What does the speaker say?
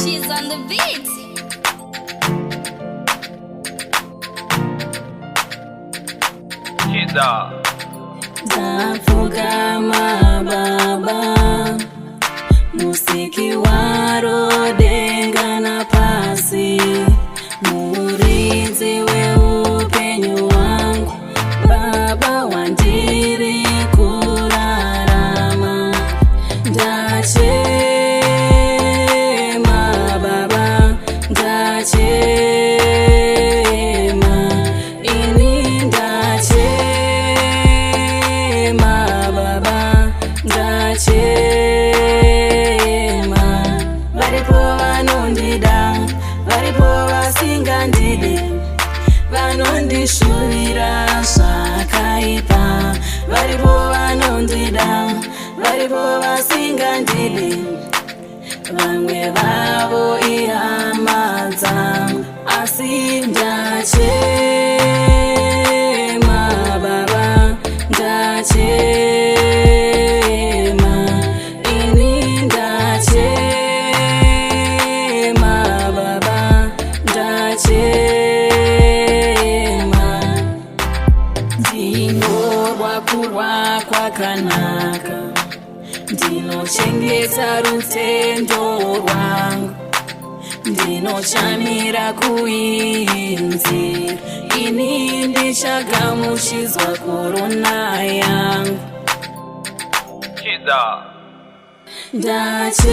She's on the beat. Ndafugama baba, musiki waro denga na pasi, muridzi weupenyu wangu, baba wandiri kurarama. Ndachema baba, ndachema, ini ndachema baba, ndachema. Varipo vanondida, varipo vasingandidi, vanondishuvira zvakaipa. Varipo vanondida, varipo vasingandidi, vamwe vavo ihama dzangu, asi ndachema baba, ndachema, ini ndachema baba, ndachema. Ndinorwa kurwa kwakanaka, ndinochengeta rutendo rwangu, ndinochamira kuinzi, ini ndichagamuchizwa korona yangu. Ndachema